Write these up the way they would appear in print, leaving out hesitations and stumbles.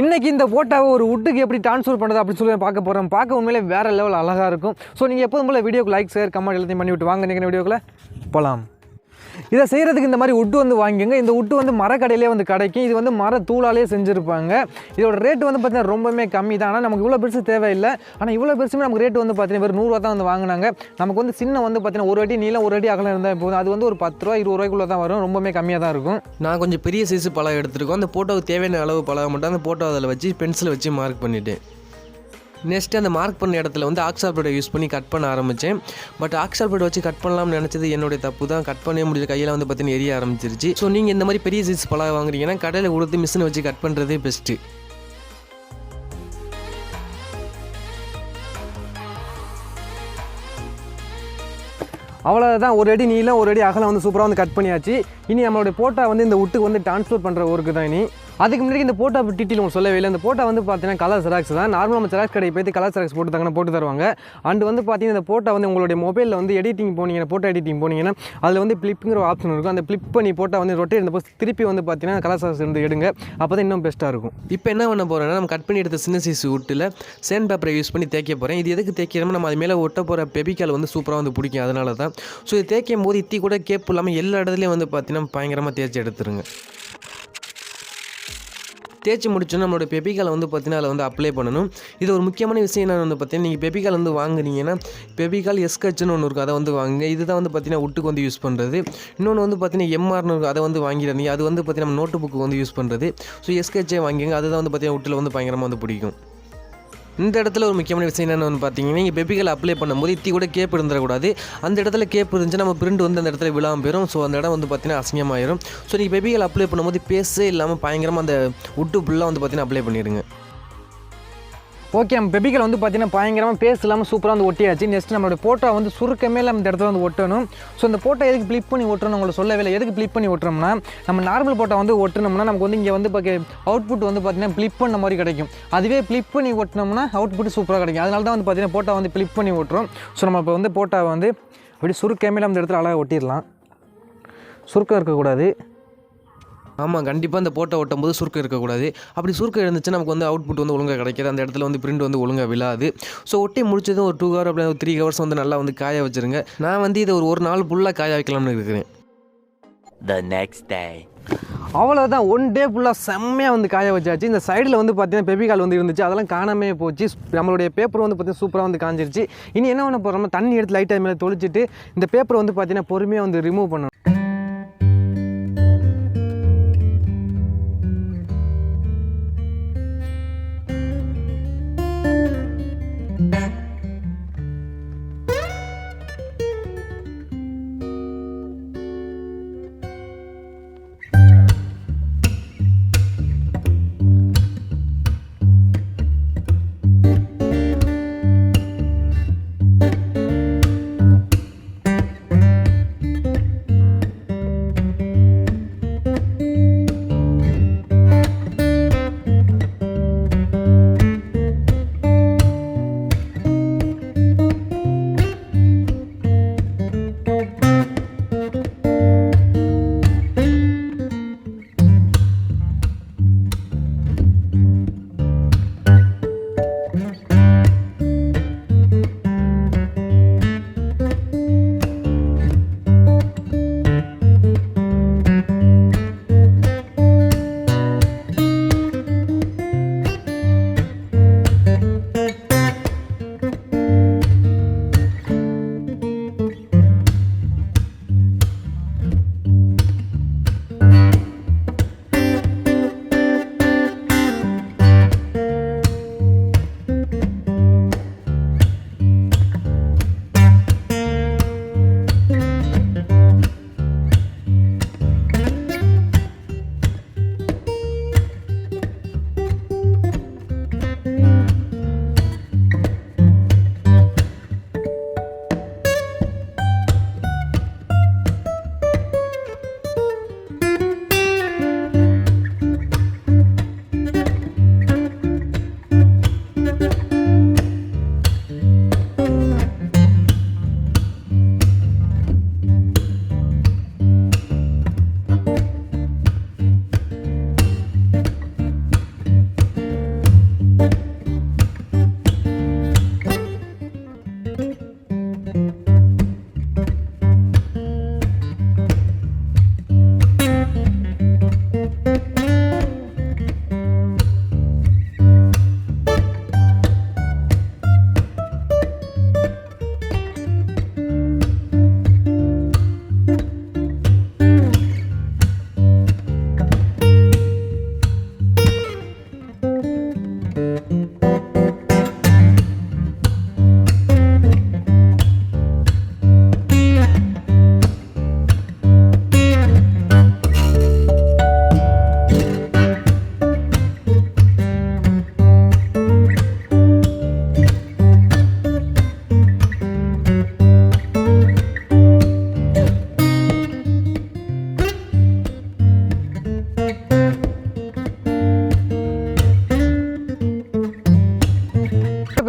இன்றைக்கி இந்த ஃபோட்டோவை ஒரு வுட்டுக்கு எப்படி ட்ரான்ஸ்ஃபர் பண்ணுறது அப்படின்னு சொல்லி பார்க்க போகிறோம். பார்க்க உண்மையிலே வேறு லெவல் அழகாக இருக்கும். ஸோ நீங்கள் எப்போதும் போல் வீடியோக்கு லைக் ஷேர் கமெண்ட் எல்லாத்தையும் பண்ணி விட்டு வாங்க. நீங்கள் வீடியோக்குள்ளே போகலாம். இதை செய்கிறதுக்கு இந்த மாதிரி வுட்டு வந்து வாங்கிங்க. இந்த வுட்டு வந்து மரக்கடையிலே வந்து கிடைக்கும். இது வந்து மர தூளாலே செஞ்சுருப்பாங்க. இதோட ரேட்டு வந்து பார்த்தீங்கன்னா ரொம்பவே கம்மி தான். ஆனால் நமக்கு இவ்வளோ பெருசு தேவையில்லை. ஆனால் இவ்வளோ பெருசுமே நமக்கு ரேட்டு வந்து பார்த்தீங்கன்னா வெறும் 100 ரூபா தான் வந்து வாங்கினாங்க. நமக்கு வந்து சின்ன வந்து பார்த்தீங்கன்னா ஒரு அடி நீளம் ஒரு அடி அகலம் இருந்தால் போதும். அது வந்து ஒரு 10 ரூபா 20 ரூபாய்க்குள்ளே தான் வரும். ரொம்பவே கம்மியாக தான் இருக்கும். நான் கொஞ்சம் பெரிய சைஸு பலகை எடுத்துருக்கோம். அந்த ஃபோட்டோவுக்கு தேவையான அளவு பலகை மட்டும் அந்த ஃபோட்டோ அதில் வச்சு பென்சிலை வச்சு மார்க் பண்ணிவிட்டேன். நெக்ஸ்ட்டு அந்த மார்க் பண்ண இடத்துல வந்து ஆக்சால்பேட்டை யூஸ் பண்ணி கட் பண்ண ஆரம்பித்தேன். பட் ஆக்சால்பேட்டை வச்சு கட் பண்ணலாம்னு நினச்சது என்னுடைய தப்பு தான். கட் பண்ணவே முடியல, கையில் வந்து பார்த்தீங்கன்னா எரிய ஆரம்பிச்சிருச்சு. ஸோ நீங்கள் இந்த மாதிரி பெரிய சைஸ் பலகை வாங்குறீங்கன்னா கடையில் கொடுத்து மிஷினை வச்சு கட் பண்ணுறதே பெஸ்ட்டு. அவ்வளோதான், ஒரு அடி நீளம் ஒரு அடி அகலம் வந்து சூப்பராக வந்து கட் பண்ணியாச்சு. இனி நம்மளுடைய ஃபோட்டோ வந்து இந்த வுட்டுக்கு வந்து ட்ரான்ஸ்ஃபர் பண்ணுற ஒர்க்கு தான். இனி அதுக்கு முன்னாடி இந்த ஃபோட்டோ டீட்டெயில் உங்களுக்கு சொல்லவே இல்லை. இந்த ஃபோட்டோ வந்து பார்த்தீங்கன்னா கலர் ஜெராக்ஸ் தான். நார்மலாக நம்ம ஜெராக்ஸ் கடையை போய்ட்டு கலர் ஜெராக்ஸ் போட்டு தாங்கன்னா போட்டு தருவாங்க. அண்ட் வந்து பார்த்தீங்கன்னா இந்த ஃபோட்டோ வந்து உங்களுடைய மொபைலில் வந்து எடிட்டிங் போனீங்கன்னா ஃபோட்டோ எடிட்டிங் போனீங்கன்னா அதில் வந்து ஃப்ளிப்புங்கிற ஆப்ஷன் இருக்கும். அந்த ஃப்ளிப் பண்ணி ஃபோட்டோ வந்து ரொட்டேட் இந்த போஸ்ட் திருப்பி வந்து பார்த்தீங்கன்னா கலர் ஜெராக்ஸ் இருந்து எடுங்க. அப்போ தான் இன்னும் பெஸ்ட்டாக இருக்கும். இப்போ என்ன பண்ண போகிறேன்னா நம்ம கட் பண்ணி எடுத்த சின்ன சைஸ் வுட்டில் சேண்ட் பேப்பரை யூஸ் பண்ணி தேய்க்க போகிறேன். இது எதுக்கு தேய்க்கிறோம், நம்ம அது மேலே ஒட்ட போகிற பெபிக்கால் வந்து சூப்பராக வந்து பிடிக்கும், அதனால தான். ஸோ இது தேய்க்கும் போது இத்தி கூட கேப் இல்லாமல் எல்லா இடத்துலையும் வந்து பார்த்தீங்கன்னா பயங்கரமாக தேய்ச்சி எடுத்துருங்க. தேய்ச்சி முடிச்சோன்னா நம்மளோட பெபிக்காலை வந்து பார்த்தீங்கன்னா அதில் வந்து அப்ளை பண்ணணும். இது ஒரு முக்கியமான விஷயம் என்ன வந்து பார்த்தீங்கன்னா, நீங்கள் பெபிக்கால் வந்து வாங்குறீங்கன்னா பெபிக்கால் எஸ்கட்ச்னு ஒன்று இருக்கும், அதை வந்து வாங்குங்க. இதுதான் வந்து பார்த்தீங்கன்னா வுட்டுக்கு வந்து யூஸ் பண்ணுறது. இன்னொன்று வந்து பார்த்தீங்கன்னா எம்ஆர்னு இருக்கும், அதை வந்து வாங்கிடுறீங்க. அது வந்து பார்த்தீங்கன்னா நம்ம நோட்டு புக்கு வந்து யூஸ் பண்ணுறது. ஸோ எஸ்கட்சே வாங்கிங்க, அதுதான் வந்து பார்த்தீங்கன்னா வுட்டில் வந்து பயங்கரமாக வந்து பிடிக்கும். இந்த இடத்துல ஒரு முக்கியமான விஷயம் என்னென்னு பார்த்தீங்கன்னா, நீங்கள் பெபிக்கால் அப்ளை பண்ணும்போது இத்தி கூட கேப் இருந்துடக்கூடாது. அந்த இடத்துல கேப் இருந்துச்சுன்னா நம்ம பிரிண்ட் வந்து அந்த இடத்துல விழாமல் போயிடும். ஸோ அந்த இடம் வந்து பார்த்தீங்கன்னா அசிங்கமாயிரும். ஸோ நீங்கள் பெபிக்கால் அப்ளை பண்ணும்போது பேஸே இல்லாமல் பயங்கரமாக அந்த வுட்டு ஃபுல்லாக வந்து பார்த்தீங்கன்னா அப்ளை பண்ணிடுங்க. ஓகே, நம்ம பெபிக்கால் வந்து பார்த்தீங்கன்னா பயங்கரமாக பேஸ் இல்லாமல் சூப்பராக வந்து ஒட்டியாச்சு. நெக்ஸ்ட் நம்மளோட ஃபோட்டோ வந்து சுருக்கமே இந்த இடத்துல வந்து ஒட்டணும். ஸோ இந்த ஃபோட்டோ எதுக்கு ஃப்ளிப் பண்ணி ஒட்டணும் உங்களுக்கு சொல்லவே இல்லை. எதுக்கு ஃப்ளிப் பண்ணி ஒட்டுறோம்னா, நம்ம நார்மல் ஃபோட்டோ வந்து ஒட்டினோம்னா நமக்கு வந்து இங்கே வந்து அவுட்புட் வந்து பார்த்தீங்கன்னா ஃப்ளிப் பண்ண மாதிரி கிடைக்கும். அதுவே ஃப்ளிப் பண்ணி ஒட்டினோம்னா அவுட்புட் சூப்பராக கிடைக்கும். அதனால தான் வந்து பார்த்தீங்கன்னா ஃபோட்டோ வந்து ஃப்ளிப் பண்ணி ஒட்டுறோம். ஸோ நம்ம இப்போ வந்து ஃபோட்டோவை வந்து அப்படி சுருக்கமே அந்த இடத்துல அழகாக ஒட்டிடலாம். சுருக்கம் இருக்கக்கூடாது. ஆமாம், கண்டிப்பாக அந்த ஃபோட்டோ ஒட்டும் போது சுருக்கம் இருக்கக்கூடாது. அப்படி சுருக்கம் இருந்துச்சு நமக்கு வந்து அவுட்புட் வந்து ஒழுங்காக கிடைக்காது. அந்த இடத்துல வந்து பிரிண்ட் வந்து ஒழுங்காக விழாது. ஸோ ஒட்டி முடிச்சதும் ஒரு 2 ஹவர் அப்படி 3 ஹவர்ஸ் வந்து நல்லா வந்து காய வச்சுருங்க. நான் வந்து இதை ஒரு நாள் ஃபுல்லாக காய வைக்கலாம்னு இருக்கிறேன். The next day. அவ்வளோதான், 1 டே ஃபுல்லாக செம்மையாக வந்து காய வச்சாச்சு. இந்த சைடில் வந்து பார்த்தீங்கன்னா பெபிக்கால் வந்து இருந்துச்சு, அதெல்லாம் காணாமே போச்சு. நம்மளுடைய பேப்பர் வந்து பார்த்தீங்கன்னா சூப்பராக வந்து காஞ்சிருச்சு. இனி என்ன பண்ண போகிறோம்னா, தண்ணி எடுத்து லைட்டாக மேலே தொளிச்சிட்டு இந்த பேப்பரை வந்து பார்த்தீங்கன்னா பொறுமையாக வந்து ரிமூவ் பண்ணணும்.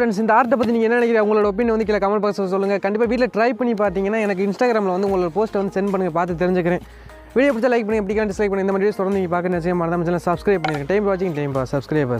ஃப்ரெண்ட்ஸ், இந்த ஆர்ட்டை பற்றி நீங்கள் என்ன நினைக்கிறீங்க? உங்களோட ஒப்பீனியன் வந்து கீழே கமெண்ட் பாக்ஸில் சொல்லுங்கள். கண்டிப்பாக வீட்டில் ட்ரை பண்ணி பார்த்தீங்கன்னா எனக்கு இன்ஸ்டாகிராமில் வந்து உங்களோட போஸ்ட்டை வந்து சென்ட் பண்ணுங்கள், பார்த்து தெரிஞ்சுக்கிறேன். வீடியோ பிடிச்சா லைக் பண்ணி, பிடிக்காம டிஸ்லைக் பண்ணி, இந்த மாதிரி வீடியோஸ் தொடர்ந்து நீங்கள் பார்க்க நிச்சயம் மறக்காம சேனல் சப்ஸ்கிரைப் பண்ணிடுங்க. டைம் வாட்சிங், டைம் பாஸ், சப்ஸ்கிரைபர்ஸ்.